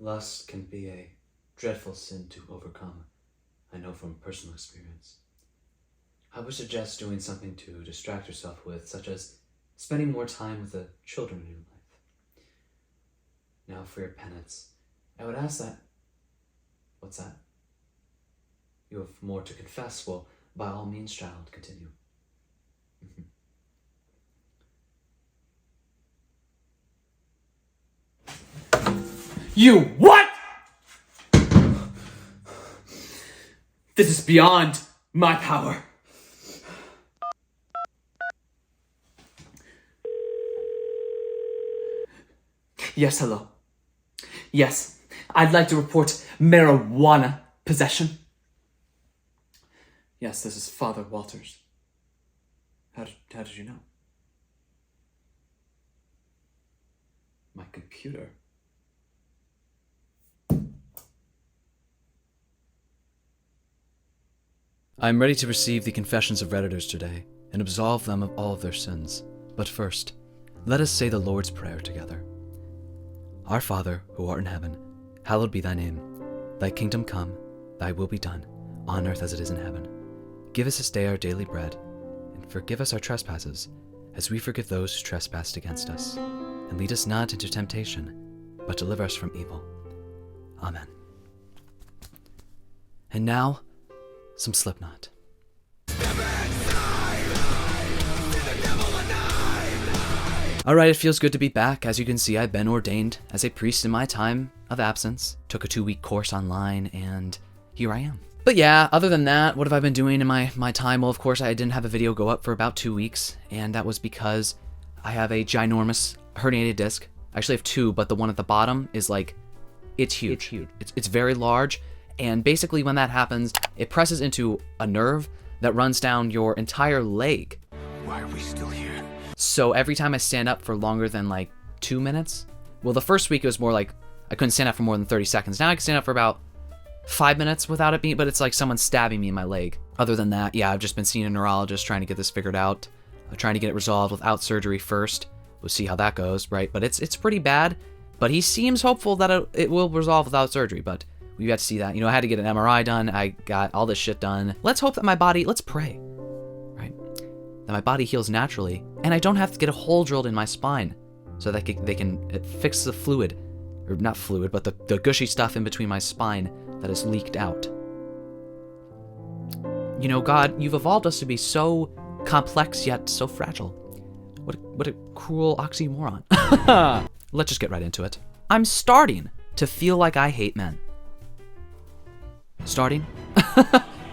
Lust can be a dreadful sin to overcome, I know from personal experience. I would suggest doing something to distract yourself with, such as spending more time with the children in your life. Now for your penance, I would ask that... What's that? You have more to confess. Well, by all means, child, continue. You what? This is beyond my power. Yes, hello. Yes, I'd like to report marijuana possession. Yes, this is Father Walters. How did you know? My computer. I am ready to receive the confessions of Redditors today and absolve them of all of their sins. But first, let us say the Lord's Prayer together. Our Father, who art in heaven, hallowed be thy name. Thy kingdom come, thy will be done, on earth as it is in heaven. Give us this day our daily bread, and forgive us our trespasses, as we forgive those who trespass against us. And lead us not into temptation, but deliver us from evil. Amen. And now, some Slipknot. Alright, it feels good to be back. As you can see, I've been ordained as a priest in my time of absence. Took a 2-week course online, and here I am. But yeah, other than that, what have I been doing in my time? Well, of course, I didn't have a video go up for about 2 weeks, and that was because I have a ginormous herniated disc. I actually have two, but the one at the bottom is like, it's huge. It's very large, and basically when that happens, it presses into a nerve that runs down your entire leg. Why are we still here? So every time I stand up for longer than like 2 minutes, well, the first week it was more like I couldn't stand up for more than 30 seconds. Now I can stand up for about 5 minutes without it being, but it's like someone stabbing me in my leg. Other than that, yeah, I've just been seeing a neurologist trying to get this figured out. I'm trying to get it resolved without surgery first. We'll see how that goes, right? But it's pretty bad, but he seems hopeful that it will resolve without surgery, but we got to see that. You know, I had to get an MRI done. I got all this shit done. Let's hope that my body, let's pray, right? That my body heals naturally, and I don't have to get a hole drilled in my spine so that they can fix the fluid, or not fluid, but the gushy stuff in between my spine that has leaked out. You know, God, you've evolved us to be so complex yet so fragile. What a cruel oxymoron. Let's just get right into it. I'm starting to feel like I hate men. Starting?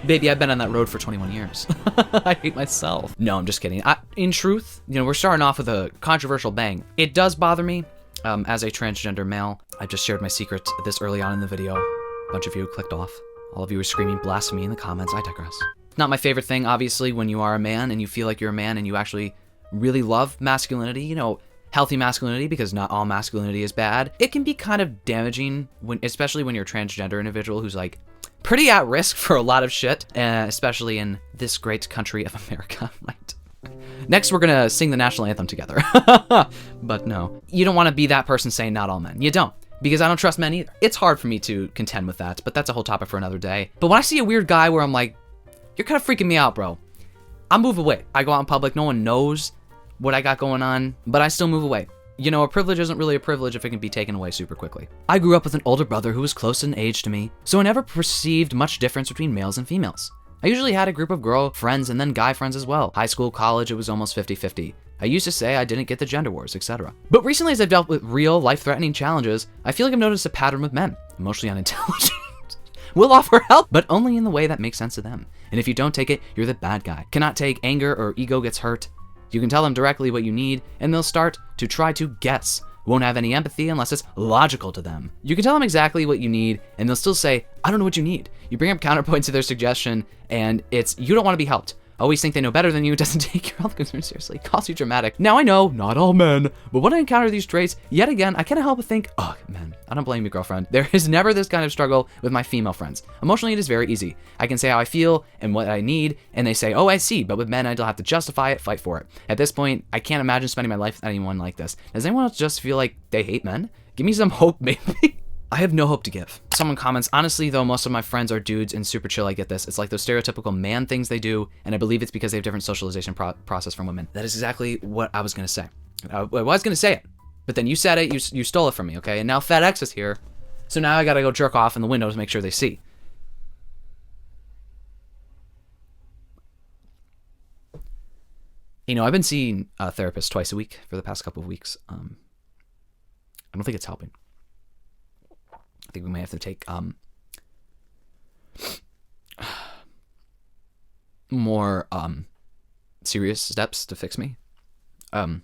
Baby, I've been on that road for 21 years. I hate myself. No, I'm just kidding. In truth, you know, we're starting off with a controversial bang. It does bother me as a transgender male. I just shared my secret this early on in the video. A bunch of you clicked off. All of you were screaming blasphemy in the comments. I digress. Not my favorite thing, obviously, when you are a man and you feel like you're a man and you actually really love masculinity, you know, healthy masculinity, because not all masculinity is bad. It can be kind of damaging, especially when you're a transgender individual who's like pretty at risk for a lot of shit, especially in this great country of America, right? Next, we're gonna sing the national anthem together. But no, you don't want to be that person saying not all men. You don't, because I don't trust men either. It's hard for me to contend with that, but that's a whole topic for another day. But when I see a weird guy where I'm like, you're kind of freaking me out, bro, I move away. I go out in public, no one knows what I got going on, but I still move away. You know, a privilege isn't really a privilege if it can be taken away super quickly. I grew up with an older brother who was close in age to me, so I never perceived much difference between males and females. I usually had a group of girl friends and then guy friends as well. High school, college, it was almost 50-50. I used to say I didn't get the gender wars, etc. But recently, as I've dealt with real life-threatening challenges, I feel like I've noticed a pattern with men. Emotionally unintelligent. Will offer help, but only in the way that makes sense to them. And if you don't take it, you're the bad guy. Cannot take anger or ego gets hurt. You can tell them directly what you need, and they'll start to try to guess. Won't have any empathy unless it's logical to them. You can tell them exactly what you need, and they'll still say, I don't know what you need. You bring up counterpoints to their suggestion, and it's, you don't want to be helped. Always think they know better than you, doesn't take your health concerns seriously, calls you dramatic. Now I know, not all men, but when I encounter these traits, yet again, I can't help but think, oh man, I don't blame you, girlfriend. There is never this kind of struggle with my female friends. Emotionally, it is very easy. I can say how I feel and what I need, and they say, oh, I see, but with men, I don't have to justify it, fight for it. At this point, I can't imagine spending my life with anyone like this. Does anyone else just feel like they hate men? Give me some hope, maybe. I have no hope to give. Someone comments, honestly though, most of my friends are dudes and super chill. I get this. It's like those stereotypical man things they do, and I believe it's because they have different socialization process from women. That is exactly what I was gonna say. I was gonna say it, but then you said it, you stole it from me, okay? And now FedEx is here, so now I gotta go jerk off in the window to make sure they see. You know, I've been seeing a therapist twice a week for the past couple of weeks. I don't think it's helping. I think we may have to take more serious steps to fix me. You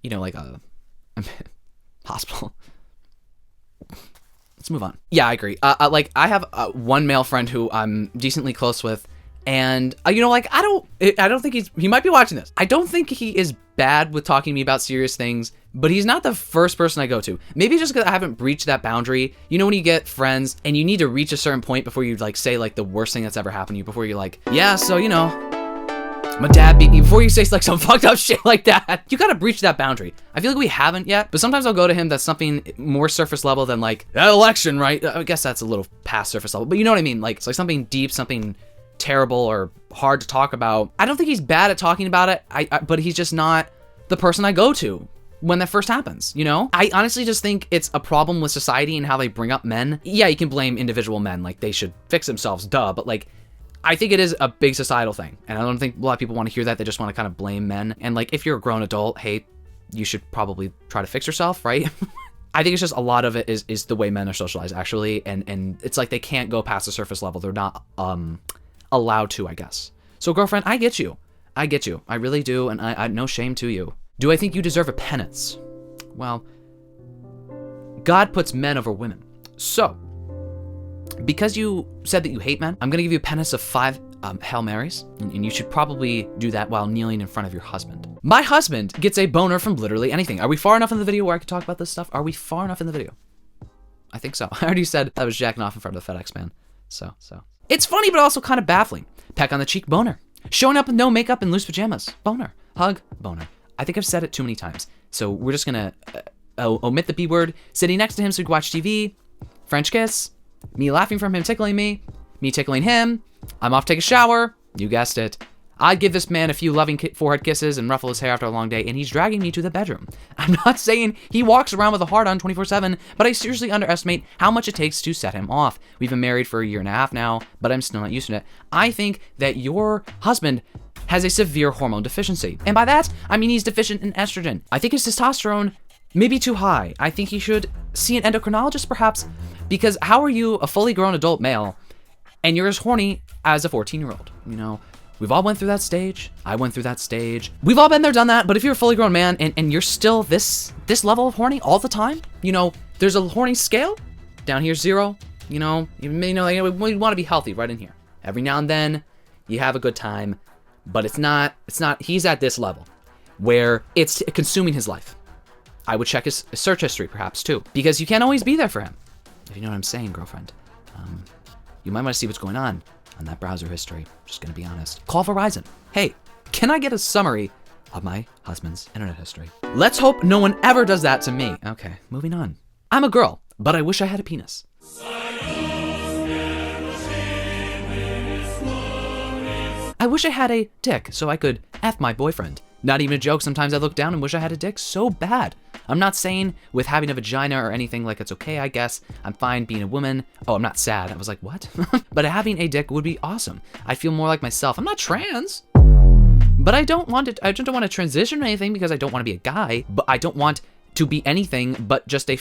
know, like a hospital. Let's move on. Yeah, I agree. Like I have one male friend who I'm decently close with, and you know, like I don't think he might be watching this. I don't think he is bad with talking to me about serious things, but he's not the first person I go to. Maybe just because I haven't breached that boundary. You know, when you get friends and you need to reach a certain point before you like say like the worst thing that's ever happened to you, before you're like, yeah, so you know, my dad beat me, before you say like some fucked up shit like that. You gotta breach that boundary. I feel like we haven't yet, but sometimes I'll go to him that's something more surface level than like that election, right? I guess that's a little past surface level, but you know what I mean? Like it's like something deep, something terrible or hard to talk about. I don't think he's bad at talking about it, but he's just not the person I go to when that first happens, you know? I honestly just think it's a problem with society and how they bring up men. Yeah, you can blame individual men, like they should fix themselves, duh, but like I think it is a big societal thing, and I don't think a lot of people want to hear that. They just want to kind of blame men. And like, if you're a grown adult, hey, you should probably try to fix yourself, right? I think it's just a lot of it is the way men are socialized, actually, and it's like they can't go past the surface level. They're not allowed to, I guess. So, girlfriend, I get you. I get you. I really do, and I no shame to you. Do I think you deserve a penance? Well, God puts men over women. So, because you said that you hate men, I'm going to give you a penance of 5 Hail Marys, and you should probably do that while kneeling in front of your husband. My husband gets a boner from literally anything. Are we far enough in the video where I can talk about this stuff? Are we far enough in the video? I think so. I already said I was jacking off in front of the FedEx man. So. It's funny, but also kind of baffling. Peck on the cheek, boner. Showing up with no makeup and loose pajamas, boner. Hug, boner. I think I've said it too many times. So we're just going to omit the B word. Sitting next to him so we can watch TV. French kiss. Me laughing from him tickling me tickling him. I'm off to take a shower. You guessed it. I'd give this man a few loving forehead kisses and ruffle his hair after a long day, and he's dragging me to the bedroom. I'm not saying he walks around with a heart on 24/7, but I seriously underestimate how much it takes to set him off. We've been married for 1.5 years now, but I'm still not used to it. I think that your husband has a severe hormone deficiency, and by that, I mean he's deficient in estrogen. I think his testosterone may be too high. I think he should see an endocrinologist, perhaps, because how are you a fully grown adult male and you're as horny as a 14-year-old? You know, we've all went through that stage. I went through that stage. We've all been there, done that. But if you're a fully grown man and you're still this level of horny all the time, you know, there's a horny scale. Down here, 0. You know, like, we want to be healthy right in here. Every now and then, you have a good time, but it's not. He's at this level where it's consuming his life. I would check his search history, perhaps, too, because you can't always be there for him. If you know what I'm saying, girlfriend. You might want to see what's going on that browser history. Just gonna be honest. Call Verizon. Hey, can I get a summary of my husband's internet history? Let's hope no one ever does that to me. Okay, moving on. I'm a girl, but I wish I had a penis. I wish I had a dick so I could F my boyfriend. Not even a joke, sometimes I look down and wish I had a dick so bad. I'm not saying with having a vagina or anything like it's okay, I guess. I'm fine being a woman. Oh, I'm not sad. I was like, what? But having a dick would be awesome. I feel more like myself. I'm not trans. But I don't want to transition or anything because I don't want to be a guy. But I don't want to be anything but just a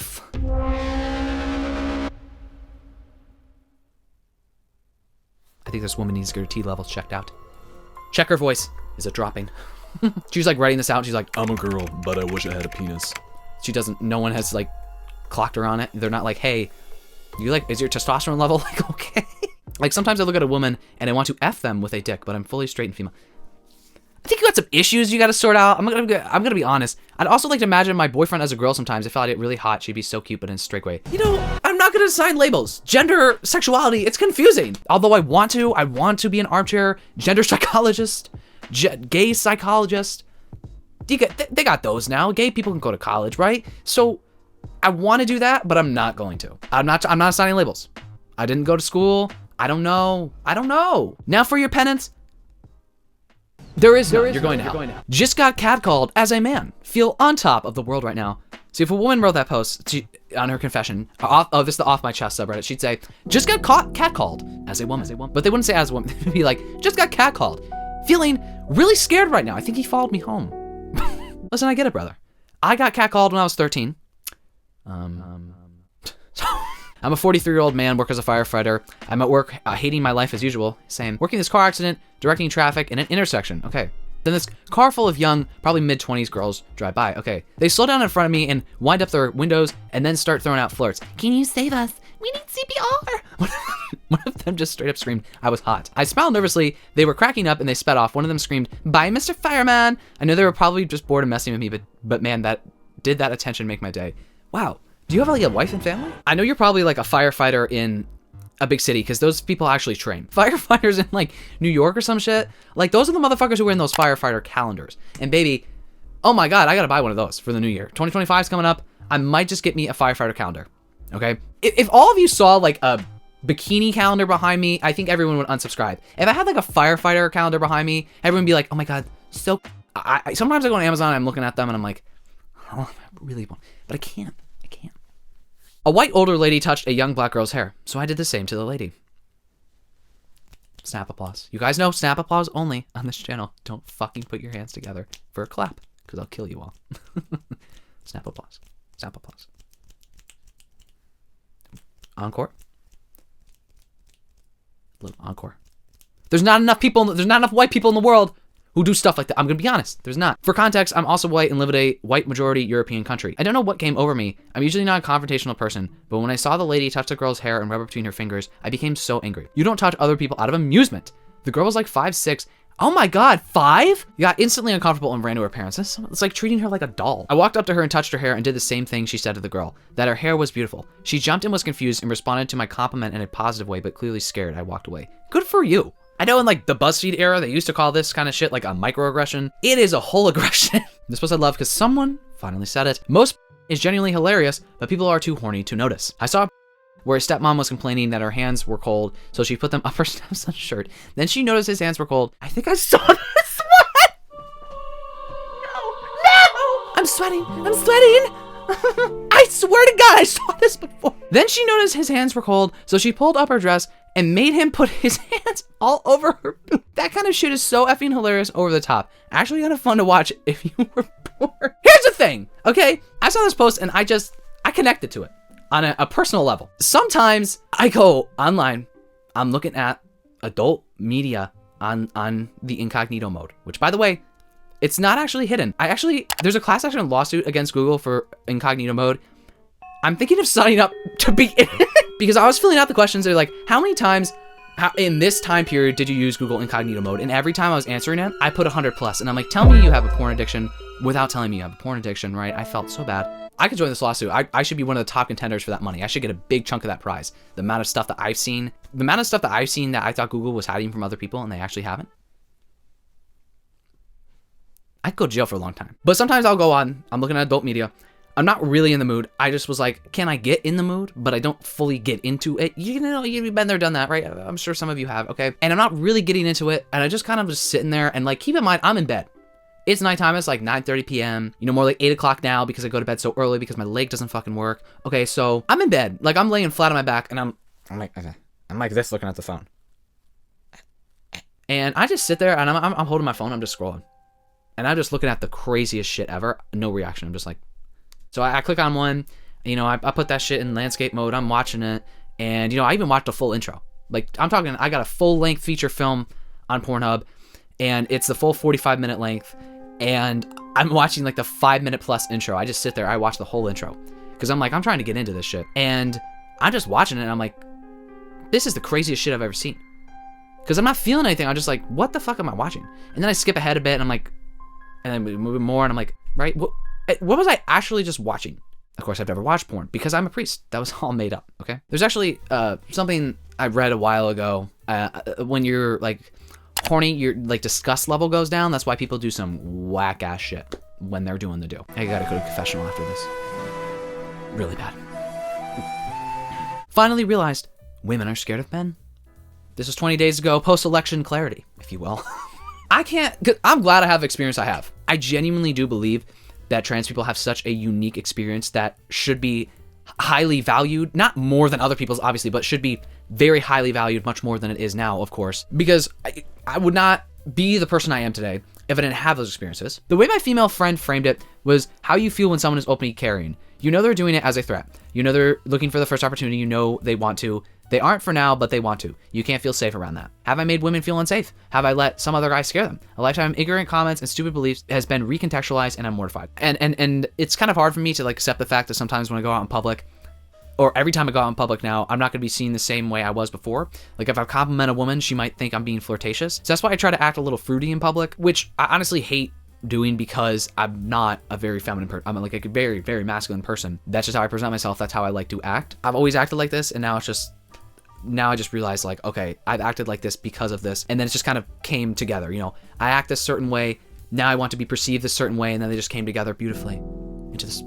I think this woman needs to get her T levels checked out. Check her voice. Is it dropping? She's like writing this out. She's like, I'm a girl, but I wish I had a penis. She doesn't, no one has like clocked her on it. They're not like, hey, you like, is your testosterone level like okay? Like sometimes I look at a woman and I want to F them with a dick, but I'm fully straight and female. I think you got some issues you got to sort out. I'm gonna be honest. I'd also like to imagine my boyfriend as a girl sometimes. If I found it really hot, she'd be so cute, but in a straight way. You know, I'm not gonna assign labels. Gender, sexuality, it's confusing. Although I want to be an armchair gender psychologist, gay psychologist. They got those now. Gay people can go to college, right? So I want to do that, but I'm not going to. I'm not assigning labels. I didn't go to school. I don't know. Now for your penance. There is none. You're going to hell. Just got catcalled as a man. Feel on top of the world right now. See, if a woman wrote that post on her confession, this is the Off My Chest subreddit, she'd say, just got catcalled as a woman. But they wouldn't say as a woman. They'd be like, just got catcalled. Feeling really scared right now. I think he followed me home. Listen, I get it, brother. I got catcalled when I was 13. I'm a 43-year-old man, work as a firefighter. I'm at work, hating my life as usual. Same. Working this car accident, directing traffic in an intersection. Okay. Then this car full of young, probably mid-20s girls drive by. Okay. They slow down in front of me and wind up their windows and then start throwing out flirts. Can you save us? We need CPR. One of them just straight up screamed, I was hot. I smiled nervously. They were cracking up and they sped off. One of them screamed, bye, Mr. Fireman. I know they were probably just bored of messing with me, but man, that attention make my day. Wow. Do you have like a wife and family? I know you're probably like a firefighter in a big city because those people actually train. Firefighters in like New York or some shit. Like those are the motherfuckers who are in those firefighter calendars. And baby, oh my God, I gotta buy one of those for the new year. 2025 is coming up. I might just get me a firefighter calendar. Okay. If all of you saw like a bikini calendar behind me, I think everyone would unsubscribe. If I had like a firefighter calendar behind me, everyone would be like, oh my God, so sometimes I go on Amazon and I'm looking at them and I'm like, oh, I really want, but I can't. A white older lady touched a young black girl's hair, so I did the same to the lady. Snap applause. You guys know snap applause only on this channel. Don't fucking put your hands together for a clap, because I'll kill you all. Snap applause. Snap applause. Encore. Little encore. There's not enough white people in the world who do stuff like that. I'm gonna be honest, there's not. For context, I'm also white and live in a white majority European country. I don't know what came over me. I'm usually not a confrontational person, but when I saw the lady touch the girl's hair and rub it between her fingers, I became so angry. You don't touch other people out of amusement. The girl was like 5'6". Oh my God, 5? You got instantly uncomfortable and ran to her parents. It's like treating her like a doll. I walked up to her and touched her hair and did the same thing she said to the girl, that her hair was beautiful. She jumped and was confused and responded to my compliment in a positive way, but clearly scared. I walked away. Good for you. I know in like the BuzzFeed era, they used to call this kind of shit like a microaggression. It is a whole aggression. This was I love because someone finally said it. Most is genuinely hilarious, but people are too horny to notice. I saw where a stepmom was complaining that her hands were cold, so she put them up her stepson's shirt. Then she noticed his hands were cold. I think I saw this one. No, I'm sweating. I swear to God, I saw this before. Then she noticed his hands were cold, so she pulled up her dress and made him put his hands all over her boob. That kind of shit is so effing hilarious, over the top. Actually kind of fun to watch if you were bored. Here's the thing, okay? I saw this post and I connected to it on a personal level. Sometimes I go online, I'm looking at adult media on the incognito mode, which by the way, it's not actually hidden. There's a class action lawsuit against Google for incognito mode. I'm thinking of signing up to be in it because I was filling out the questions. They're like, how many times in this time period did you use Google incognito mode? And every time I was answering it, I put 100+. And I'm like, tell me you have a porn addiction without telling me you have a porn addiction, right? I felt so bad. I could join this lawsuit. I should be one of the top contenders for that money. I should get a big chunk of that prize. The amount of stuff that I've seen that I thought Google was hiding from other people and they actually haven't. I could go to jail for a long time. But sometimes I'll go on, I'm looking at adult media. I'm not really in the mood. I just was like, can I get in the mood? But I don't fully get into it. You know, you've been there, done that, right? I'm sure some of you have, okay? And I'm not really getting into it. And I just kind of just sitting there and like, keep in mind, I'm in bed. It's nighttime. It's like 9:30 p.m. You know, more like 8 o'clock now because I go to bed so early because my leg doesn't fucking work. Okay, so I'm in bed. Like I'm laying flat on my back and I'm like this looking at the phone. And I just sit there and I'm holding my phone. I'm just scrolling. And I'm just looking at the craziest shit ever. No reaction. I'm just like, so I click on one, you know, I put that shit in landscape mode. I'm watching it. And, you know, I even watched a full intro. Like I'm talking, I got a full length feature film on Pornhub and it's the full 45-minute length. And I'm watching like the 5-minute plus intro. I just sit there. I watch the whole intro because I'm like, I'm trying to get into this shit. And I'm just watching it and I'm like, this is the craziest shit I've ever seen. Because I'm not feeling anything. I'm just like, what the fuck am I watching? And then I skip ahead a bit and I'm like, and then we move more and I'm like, right, what was I actually just watching? Of course, I've never watched porn because I'm a priest. That was all made up, okay? There's actually something I read a while ago. When you're like horny, your like disgust level goes down. That's why people do some whack ass shit when they're doing the do. I gotta go to confessional after this. Really bad. Finally realized women are scared of men. This was 20 days ago, post-election clarity, if you will. I'm glad I have the experience I have. I genuinely do believe that trans people have such a unique experience that should be highly valued, not more than other people's, obviously, but should be very highly valued, much more than it is now, of course, because I would not be the person I am today if I didn't have those experiences. The way my female friend framed it was how you feel when someone is openly carrying. You know they're doing it as a threat. You know they're looking for the first opportunity. You know they want to. They aren't for now, but they want to. You can't feel safe around that. Have I made women feel unsafe? Have I let some other guy scare them? A lifetime of ignorant comments and stupid beliefs has been recontextualized, and I'm mortified. And it's kind of hard for me to like accept the fact that sometimes when I go out in public, or every time I go out in public now, I'm not going to be seen the same way I was before. Like if I compliment a woman, she might think I'm being flirtatious. So that's why I try to act a little fruity in public, which I honestly hate doing because I'm not a very feminine person. I'm like a very, very masculine person. That's just how I present myself. That's how I like to act. I've always acted like this, and now I just realized like, okay, I've acted like this because of this. And then it just kind of came together. You know, I act a certain way. Now I want to be perceived a certain way. And then they just came together beautifully into this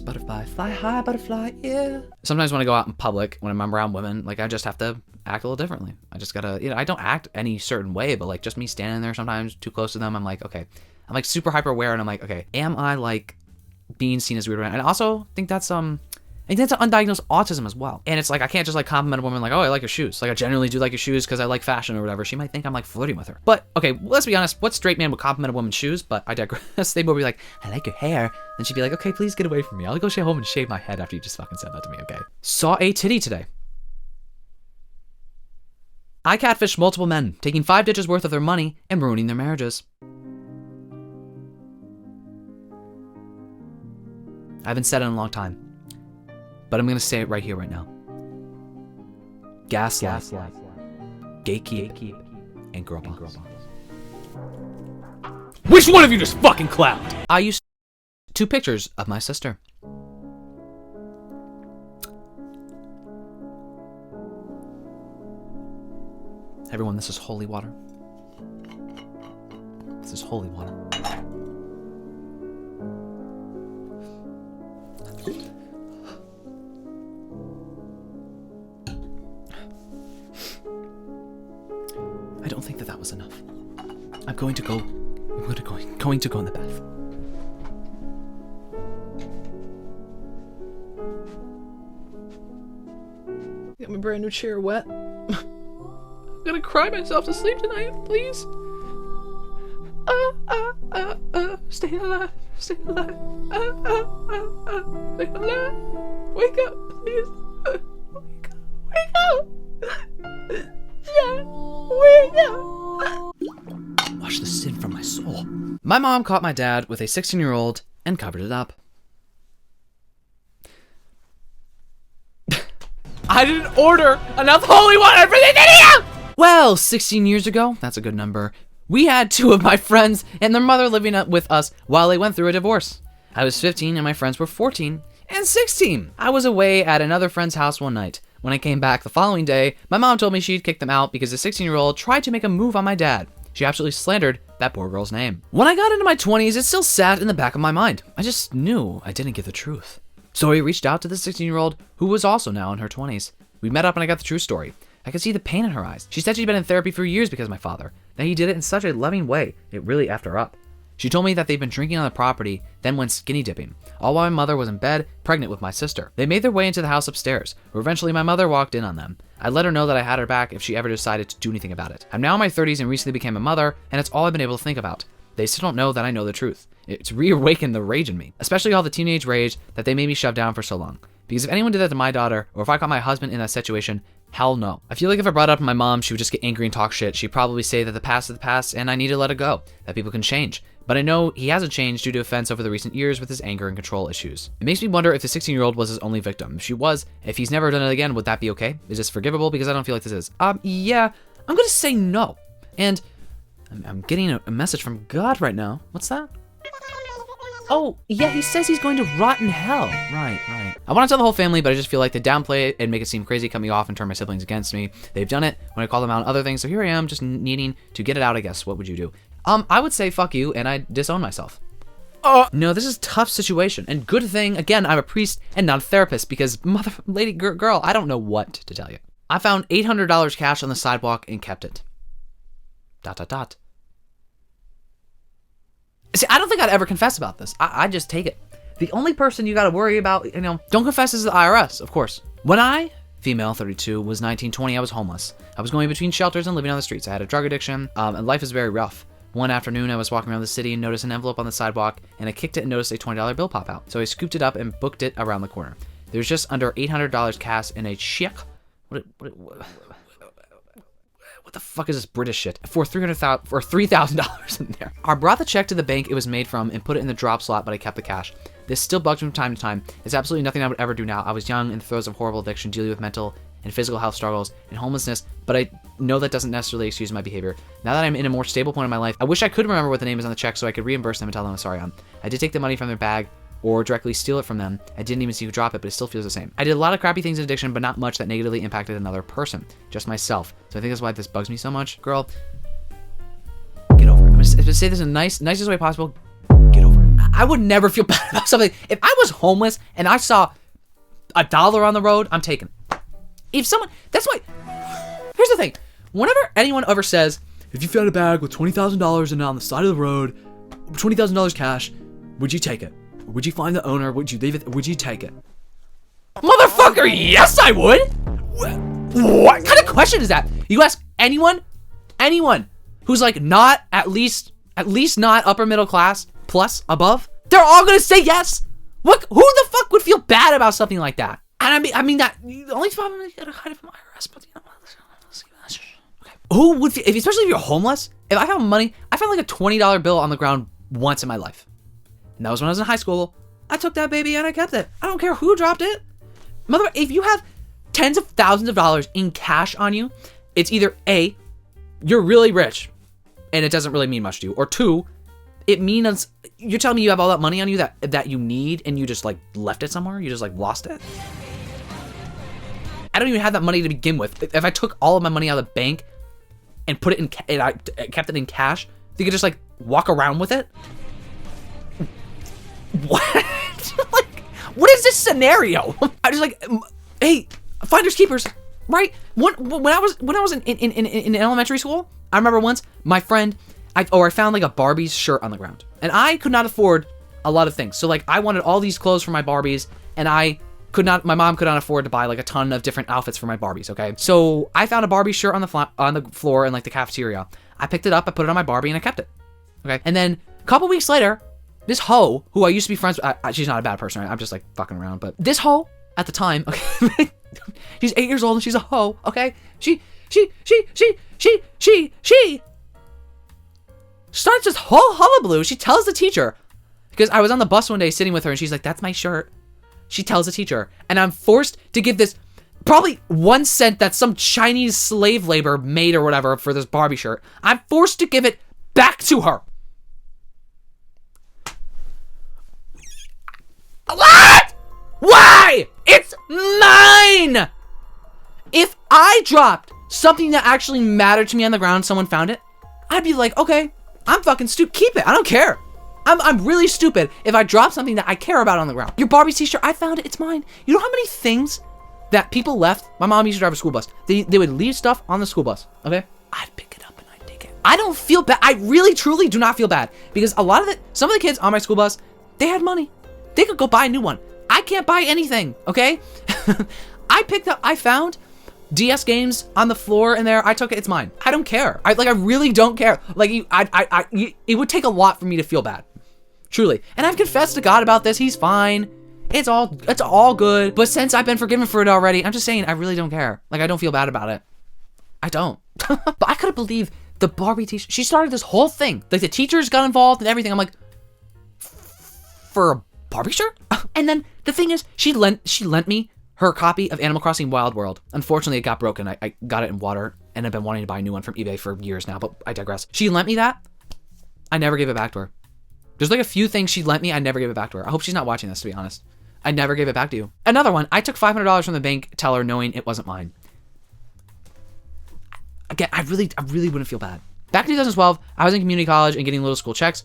butterfly. Fly high, butterfly, yeah. Sometimes when I go out in public, when I'm around women, like I just have to act a little differently. I just gotta, I don't act any certain way, but like just me standing there sometimes too close to them, I'm like, okay. I'm like super hyper aware, and I'm like, okay, am I like being seen as weird around? And I also think that's an undiagnosed autism as well. And it's like, I can't just like compliment a woman like, oh, I like your shoes. Like I genuinely do like your shoes because I like fashion or whatever. She might think I'm like flirting with her. But okay, let's be honest. What straight man would compliment a woman's shoes? But I digress. They would be like, I like your hair. And she'd be like, okay, please get away from me. I'll go home and shave my head after you just fucking said that to me, okay? Saw a titty today. I catfished multiple men, taking 5 digits worth of their money and ruining their marriages. I haven't said it in a long time, but I'm going to say it right here, right now. Gaslight, gatekeep, and girl bombs. Which one of you just fucking clapped? I used 2 pictures of my sister. Everyone, this is holy water. This is holy water. I don't think that was enough. I'm going to go in the bath. Got my brand new chair wet. I'm gonna cry myself to sleep tonight, please. Stay alive, stay alive. Stay alive. Wake up, please. Wake up. Yeah, wake up. Wash the sin from my soul. My mom caught my dad with a 16-year-old and covered it up. I didn't order enough holy water for this video! Well, 16 years ago, that's a good number, we had 2 of my friends and their mother living with us while they went through a divorce. I was 15 and my friends were 14 and 16. I was away at another friend's house one night. When I came back the following day, my mom told me she'd kicked them out because the 16-year-old tried to make a move on my dad. She absolutely slandered that poor girl's name. When I got into my 20s, it still sat in the back of my mind. I just knew I didn't get the truth. So I reached out to the 16-year-old, who was also now in her 20s. We met up and I got the true story. I could see the pain in her eyes. She said she'd been in therapy for years because of my father. That he did it in such a loving way, it really effed her up. She told me that they'd been drinking on the property, then went skinny dipping, all while my mother was in bed, pregnant with my sister. They made their way into the house upstairs, where eventually my mother walked in on them. I let her know that I had her back if she ever decided to do anything about it. I'm now in my 30s and recently became a mother, and it's all I've been able to think about. They still don't know that I know the truth. It's reawakened the rage in me, especially all the teenage rage that they made me shove down for so long. Because if anyone did that to my daughter, or if I caught my husband in that situation, hell no. I feel like if I brought it up to my mom, she would just get angry and talk shit. She'd probably say that the past is the past and I need to let it go, that people can change. But I know he hasn't changed due to offense over the recent years with his anger and control issues. It makes me wonder if the 16-year-old was his only victim. If she was, if he's never done it again, would that be okay? Is this forgivable? Because I don't feel like this is. Yeah, I'm gonna say no. And I'm getting a message from God right now. What's that? Oh, yeah, he says he's going to rot in hell. Right. I want to tell the whole family, but I just feel like they downplay it and make it seem crazy, cut me off, and turn my siblings against me. They've done it when I call them out on other things, so here I am, just needing to get it out, I guess. What would you do? I would say fuck you, and I disown myself. No, this is a tough situation. And good thing, again, I'm a priest and not a therapist because girl, I don't know what to tell you. I found $800 cash on the sidewalk and kept it. ... See, I don't think I'd ever confess about this. I just take it. The only person you gotta worry about, don't confess is the IRS, of course. When I, female 32, was 19, 20, I was homeless. I was going between shelters and living on the streets. I had a drug addiction, and life is very rough. One afternoon, I was walking around the city and noticed an envelope on the sidewalk, and I kicked it and noticed a $20 bill pop out. So I scooped it up and booked it around the corner. There was just under $800 cash in a check. What the fuck is this British shit? For $3,000 in there. I brought the check to the bank it was made from and put it in the drop slot, but I kept the cash. This still bugs me from time to time. It's absolutely nothing I would ever do now. I was young in the throes of horrible addiction, dealing with mental and physical health struggles and homelessness, but I know that doesn't necessarily excuse my behavior. Now that I'm in a more stable point in my life, I wish I could remember what the name is on the check so I could reimburse them and tell them I'm sorry. I did take the money from their bag or directly steal it from them. I didn't even see who dropped it, but it still feels the same. I did a lot of crappy things in addiction, but not much that negatively impacted another person, just myself. So I think that's why this bugs me so much. Girl, get over it. I'm gonna say this in the nicest way possible. Get over it. I would never feel bad about something. If I was homeless and I saw $1 on the road, I'm taking it. If someone, that's why, here's the thing. Whenever anyone ever says, if you found a bag with $20,000 and on the side of the road, $20,000 cash, would you take it? Would you find the owner? Would you leave it? Would you take it? Motherfucker, yes I would! What kind of question is that? You ask anyone who's like not at least not upper middle class plus above, they're all gonna say yes. What? Who the fuck would feel bad about something like that? And I mean that the only problem is you gotta hide it from IRS, but who would feel, especially if you're homeless? If I found money, I found like a $20 bill on the ground once in my life. And that was when I was in high school. I took that baby and I kept it. I don't care who dropped it. If you have tens of thousands of dollars in cash on you, it's either A, you're really rich and it doesn't really mean much to you, or two, it means you're telling me you have all that money on you that you need and you just like left it somewhere, you just like lost it. I don't even have that money to begin with. If I took all of my money out of the bank and put it in, and I kept it in cash, you could just like walk around with it. What? Like, what is this scenario? I just like, hey, finders keepers, right? When I was in elementary school, I remember once my friend, I found like a Barbie's shirt on the ground, and I could not afford a lot of things. So like, I wanted all these clothes for my Barbies, and my mom could not afford to buy like a ton of different outfits for my Barbies. Okay, so I found a Barbie shirt on the floor in like the cafeteria. I picked it up, I put it on my Barbie, and I kept it. Okay, and then a couple weeks later, this hoe, who I used to be friends with, she's not a bad person, right? I'm just like fucking around, but this hoe at the time, okay, she's 8 years old and she's a hoe, okay? She starts this whole hullabaloo. She tells the teacher, because I was on the bus one day sitting with her and she's like, that's my shirt. She tells the teacher, and I'm forced to give this probably 1 cent that some Chinese slave labor made or whatever for this Barbie shirt. I'm forced to give it back to her. What? Why? It's mine! If I dropped something that actually mattered to me on the ground, someone found it, I'd be like, okay, I'm fucking stupid. Keep it. I don't care. I'm really stupid if I drop something that I care about on the ground. Your Barbie t-shirt, I found it. It's mine. You know how many things that people left? My mom used to drive a school bus. They would leave stuff on the school bus, okay? I'd pick it up and I'd take it. I don't feel bad. I really, truly do not feel bad because some of the kids on my school they had money. They could go buy a new one. I can't buy anything, okay? I found DS games on the floor in there. I took it. It's mine. I don't care. I really don't care. Like, it would take a lot for me to feel bad. Truly. And I've confessed to God about this. He's fine. It's all good. But since I've been forgiven for it already, I'm just saying I really don't care. Like, I don't feel bad about it. I don't. But I couldn't believe the Barbie teacher. She started this whole thing. Like, the teachers got involved and everything. I'm like, for a Barbie shirt? And then the thing is, she lent me her copy of Animal Crossing Wild World. Unfortunately, it got broken. I got it in water, and I've been wanting to buy a new one from eBay for years now, but I digress. She lent me that. I never gave it back to her. There's like a few things she lent me. I never gave it back to her. I hope she's not watching this, to be honest. I never gave it back to you. Another one. I took $500 from the bank teller knowing it wasn't mine. Again, I really wouldn't feel bad. Back in 2012, I was in community college and getting little school checks.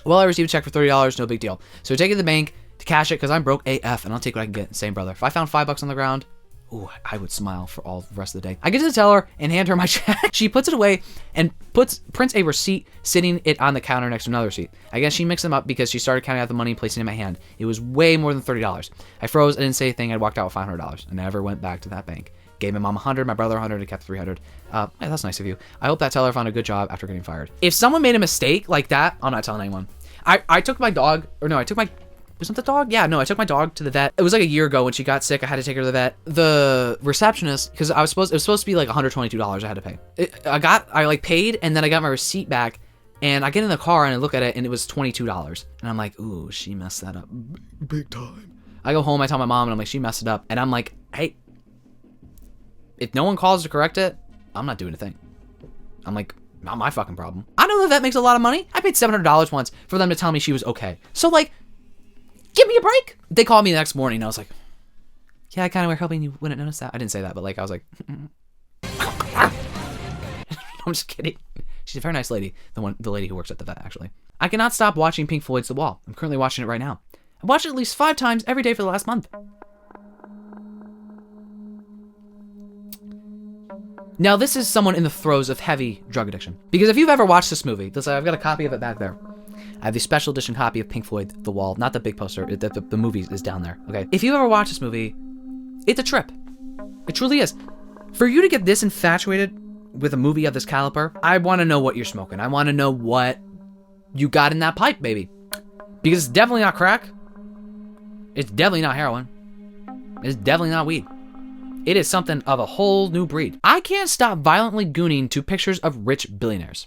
Well, I received a check for $30, no big deal. So I take it to the bank to cash it because I'm broke AF and I'll take what I can get. Same brother. If I found $5 on the ground, ooh, I would smile for all the rest of the day. I get to the teller and hand her my check. She puts it away and prints a receipt, sitting it on the counter next to another receipt. I guess she mixed them up because she started counting out the money and placing it in my hand. It was way more than $30. I froze. I didn't say a thing. I walked out with $500. I never went back to that bank. Gave my mom $100, my brother $100, and kept $300. Yeah, that's nice of you. I hope that teller found a good job after getting fired. If someone made a mistake like that, I'm not telling anyone. I took my dog, or no, I took my, wasn't the dog? Yeah, no, I took my dog to the vet. It was like a year ago when she got sick. I had to take her to the vet. The receptionist, because it was supposed to be like $122 I had to pay. I like paid, and then I got my receipt back, and I get in the car and I look at it, and it was $22. And I'm like, ooh, she messed that up big time. I go home, I tell my mom, and I'm like, she messed it up. And I'm like, hey, if no one calls to correct it, I'm not doing a thing. I'm like, not my fucking problem. I know the vet makes a lot of money. I paid $700 once for them to tell me she was okay. So like, give me a break. They called me the next morning and I was like, yeah, I kind of were hoping you wouldn't notice that. I didn't say that, but like, I was like, I'm just kidding. She's a very nice lady. The lady who works at the vet, actually. I cannot stop watching Pink Floyd's The Wall. I'm currently watching it right now. I've watched it at least 5 times every day for the last month. Now, this is someone in the throes of heavy drug addiction. Because if you've ever watched this movie, I've got a copy of it back there. I have the special edition copy of Pink Floyd, The Wall. Not the big poster. The movie is down there. Okay. If you've ever watched this movie, it's a trip. It truly is. For you to get this infatuated with a movie of this caliber, I want to know what you're smoking. I want to know what you got in that pipe, baby. Because it's definitely not crack. It's definitely not heroin. It's definitely not weed. It is something of a whole new breed. I can't stop violently gooning to pictures of rich billionaires.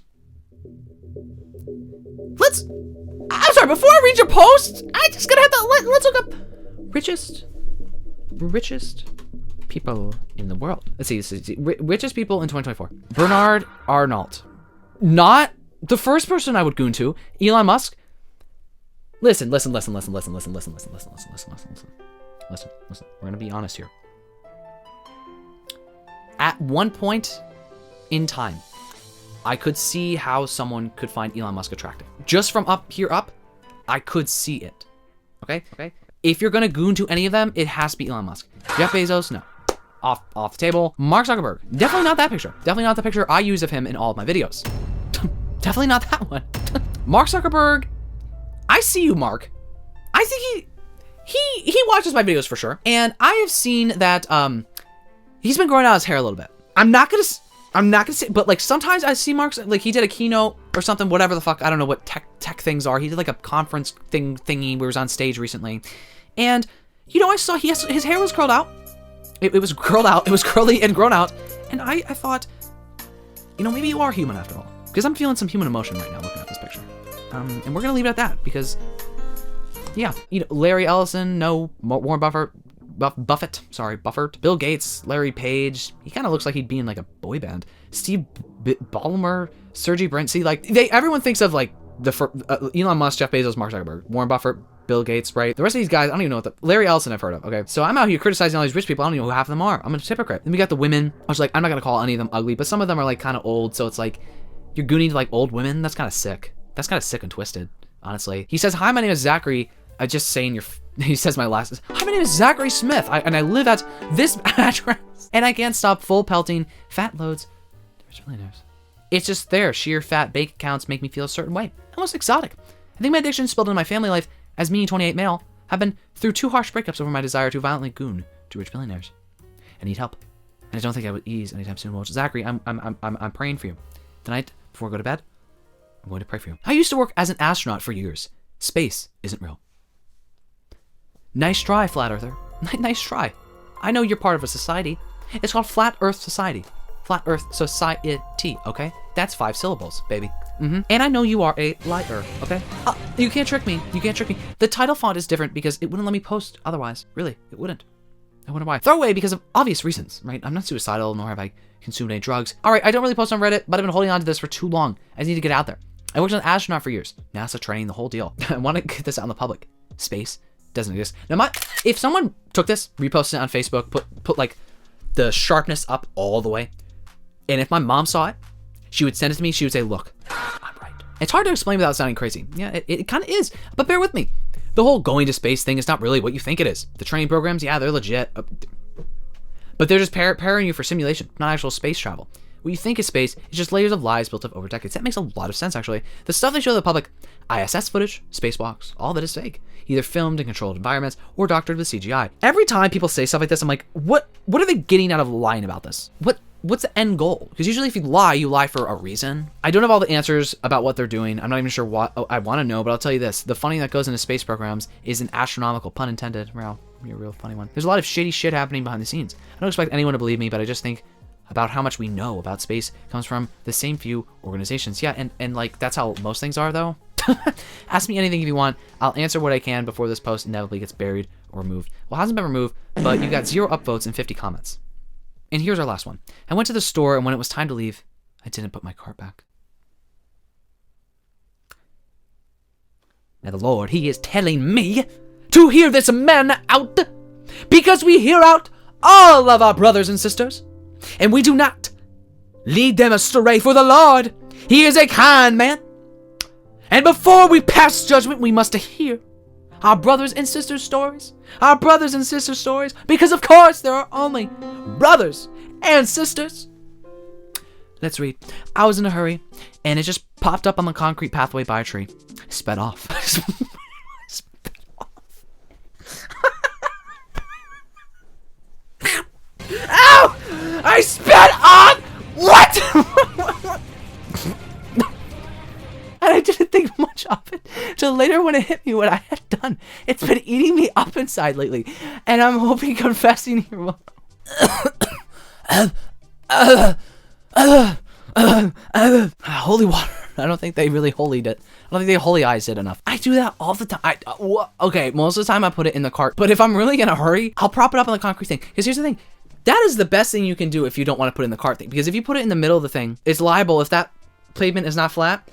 I'm sorry, before I read your post, I just gotta have to, let's look up richest people in the world. Let's see, richest people in 2024. Bernard Arnault. Not the first person I would goon to. Elon Musk. Listen. We're gonna be honest here. At one point in time, I could see how someone could find Elon Musk attractive. Just from up here, I could see it. Okay? If you're gonna goon to any of them, it has to be Elon Musk. Jeff Bezos, no. Off the table. Mark Zuckerberg, definitely not that picture. Definitely not the picture I use of him in all of my videos. Definitely not that one. Mark Zuckerberg, I see you, Mark. I think he watches my videos for sure. And I have seen that, he's been growing out his hair a little bit. I'm not gonna say, but like sometimes I see Mark's, like he did a keynote or something, whatever the fuck, I don't know what tech things are. He did like a conference thingy where he was on stage recently. And, you know, I saw his hair was curled out. It was curled out. It was curly and grown out. And I thought, you know, maybe you are human after all. Because I'm feeling some human emotion right now looking at this picture. And we're gonna leave it at that because, yeah, you know, Larry Ellison, no, Warren Buffett, Bill Gates, Larry Page. He kind of looks like he'd be in like a boy band. Steve Ballmer, Sergey Brin. See, like everyone thinks of like Elon Musk, Jeff Bezos, Mark Zuckerberg, Warren Buffett, Bill Gates, right? The rest of these guys, I don't even know what Larry Ellison I've heard of. Okay, so I'm out here criticizing all these rich people. I don't even know who half of them are. I'm a hypocrite. Then we got the women. I was like, I'm not gonna call any of them ugly, but some of them are like kind of old. So it's like you're gooning to like old women. That's kind of sick. That's kind of sick and twisted, honestly. He says, "Hi, my name is Zachary." I just saying your. He says my last. Hi, my name is Zachary Smith, and I live at this address, and I can't stop full pelting fat loads. Rich millionaires. It's just their sheer fat bank accounts make me feel a certain way, almost exotic. I think my addiction spilled into my family life, as me, 28 male, have been through 2 harsh breakups over my desire to violently goon to rich billionaires. I need help, and I don't think I would ease anytime soon. Well, Zachary, I'm praying for you tonight before I go to bed. I'm going to pray for you. I used to work as an astronaut for years. Space isn't real. Nice try, Flat Earther. Nice try. I know you're part of a society. It's called Flat Earth Society. Flat Earth Society, okay? That's 5 syllables, baby. And I know you are a liar, okay? You can't trick me. You can't trick me. The title font is different because it wouldn't let me post otherwise. Really, it wouldn't. I wonder why. Throw away because of obvious reasons, right? I'm not suicidal, nor have I consumed any drugs. All right, I don't really post on Reddit, but I've been holding on to this for too long. I just need to get out there. I worked as an astronaut for years. NASA training, the whole deal. I want to get this out in the public. Space doesn't exist. Now, if someone took this, reposted it on Facebook, put like the sharpness up all the way, and if my mom saw it, she would send it to me. She would say, "Look, I'm right." It's hard to explain without sounding crazy. Yeah, it kind of is, but bear with me. The whole going to space thing is not really what you think it is. The training programs, yeah, they're legit. But they're just preparing you for simulation, not actual space travel. What you think is space is just layers of lies built up over decades. That makes a lot of sense, actually. The stuff they show the public, ISS footage, spacewalks, all that is fake. Either filmed in controlled environments or doctored with CGI. Every time people say stuff like this, I'm like, what are they getting out of lying about this? What's the end goal? Because usually if you lie for a reason. I don't have all the answers about what they're doing. I'm not even sure what I want to know, but I'll tell you this. The funding that goes into space programs is an astronomical, pun intended. Well, be a real funny one. There's a lot of shady shit happening behind the scenes. I don't expect anyone to believe me, but I just think about how much we know about space comes from the same few organizations. Yeah, and like that's how most things are though. Ask me anything if you want. I'll answer what I can before this post inevitably gets buried or removed. Well, it hasn't been removed, but you got 0 upvotes and 50 comments. And here's our last one. I went to the store, and when it was time to leave, I didn't put my cart back. Now the Lord, he is telling me to hear this man out, because we hear out all of our brothers and sisters, and we do not lead them astray, for the Lord, he is a kind man. And before we pass judgment, we must hear our brothers and sisters' stories. Our brothers and sisters' stories. Because of course there are only brothers and sisters. Let's read. I was in a hurry, and it just popped up on the concrete pathway by a tree. I sped off. Sped off. Ow! I sped off! What? And I didn't think much of it till later when it hit me what I had done. It's been eating me up inside lately, and I'm hoping confessing here will... Holy water. I don't think they really holied it. I don't think they holy-eyes it enough. I do that all the time. Okay, most of the time I put it in the cart, but if I'm really gonna hurry, I'll prop it up on the concrete thing. Because here's the thing. That is the best thing you can do if you don't want to put it in the cart thing. Because if you put it in the middle of the thing, it's liable, if that pavement is not flat,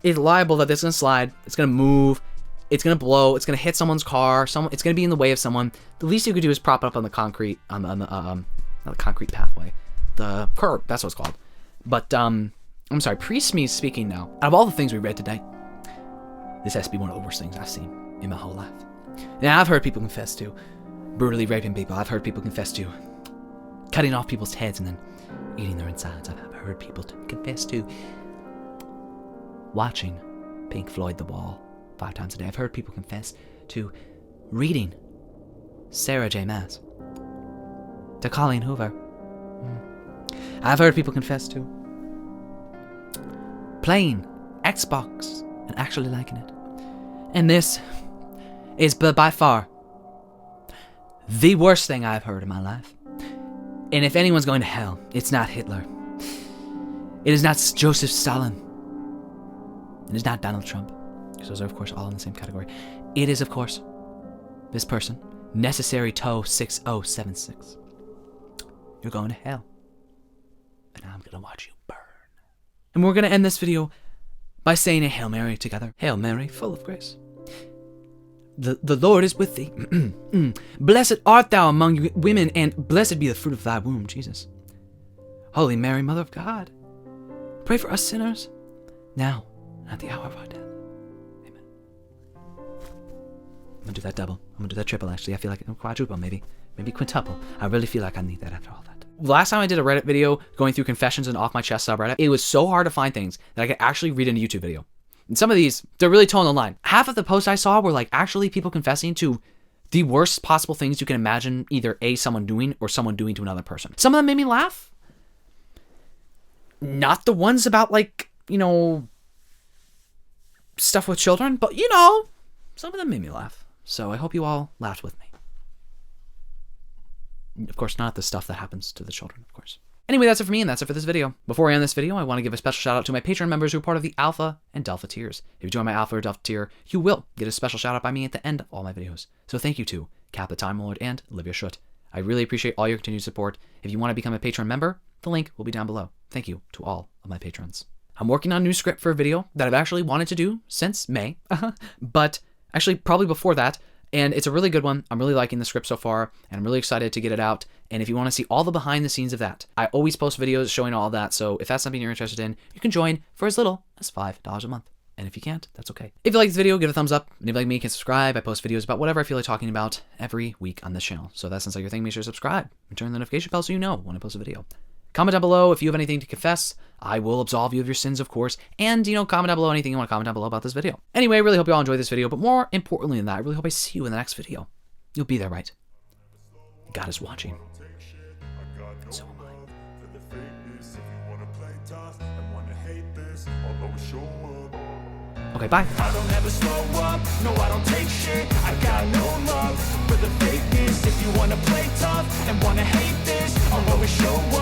it's liable that it's gonna slide, it's gonna move, it's gonna blow, it's gonna hit someone's car, it's gonna be in the way of someone. The least you could do is prop it up on the concrete, on the not the concrete pathway, the curb, that's what it's called. But, I'm sorry, priest me speaking now. Out of all the things we read today, this has to be one of the worst things I've seen in my whole life. Now, I've heard people confess to brutally raping people. I've heard people confess to cutting off people's heads and then eating their insides. I've heard people confess to watching Pink Floyd The Wall 5 times a day. I've heard people confess to reading Sarah J. Maas, to Colleen Hoover. I've heard people confess to playing Xbox and actually liking it. And this is by far the worst thing I've heard in my life. And if anyone's going to hell, it's not Hitler. It is not Joseph Stalin. It is not Donald Trump. Because those are, of course, all in the same category. It is, of course, this person, Necessary Toe 6076. You're going to hell. And I'm going to watch you burn. And we're going to end this video by saying a Hail Mary together. Hail Mary, full of grace. The Lord is with thee. Blessed art thou among women, and blessed be the fruit of thy womb, Jesus. Holy Mary, Mother of God, pray for us sinners, now and at the hour of our death. Amen. I'm going to do that double. I'm going to do that triple, actually. I feel like quadruple, maybe quintuple. I really feel like I need that after all that. Last time I did a Reddit video going through confessions and Off My Chest subreddit, it was so hard to find things that I could actually read in a YouTube video. And some of these, they're really towing the line. Half of the posts I saw were like actually people confessing to the worst possible things you can imagine either someone doing or someone doing to another person. Some of them made me laugh. Not the ones about like, stuff with children, but some of them made me laugh. So I hope you all laughed with me. Of course, not the stuff that happens to the children, of course. Anyway, that's it for me, and that's it for this video. Before I end this video, I want to give a special shout out to my Patreon members who are part of the Alpha and Delta tiers. If you join my Alpha or Delta tier, you will get a special shout out by me at the end of all my videos. So thank you to Cap the Time Lord and Olivia Schutt. I really appreciate all your continued support. If you want to become a Patreon member, the link will be down below. Thank you to all of my patrons. I'm working on a new script for a video that I've actually wanted to do since May, but actually probably before that. And it's a really good one. I'm really liking the script so far, and I'm really excited to get it out. And if you want to see all the behind the scenes of that, I always post videos showing all of that. So if that's something you're interested in, you can join for as little as $5 a month. And if you can't, that's okay. If you like this video, give it a thumbs up. And if you like me, you can subscribe. I post videos about whatever I feel like talking about every week on this channel. So if that sounds like your thing, make sure to subscribe and turn the notification bell so you know when I post a video. Comment down below if you have anything to confess. I will absolve you of your sins, of course. And, comment down below anything you want to comment down below about this video. Anyway, I really hope you all enjoyed this video. But more importantly than that, I really hope I see you in the next video. You'll be there, right? God is watching. So am I. Okay, bye. I don't ever slow up, no I don't take shit. I got no love for the fakeness. If you wanna play tough and wanna hate this, I'll always show up.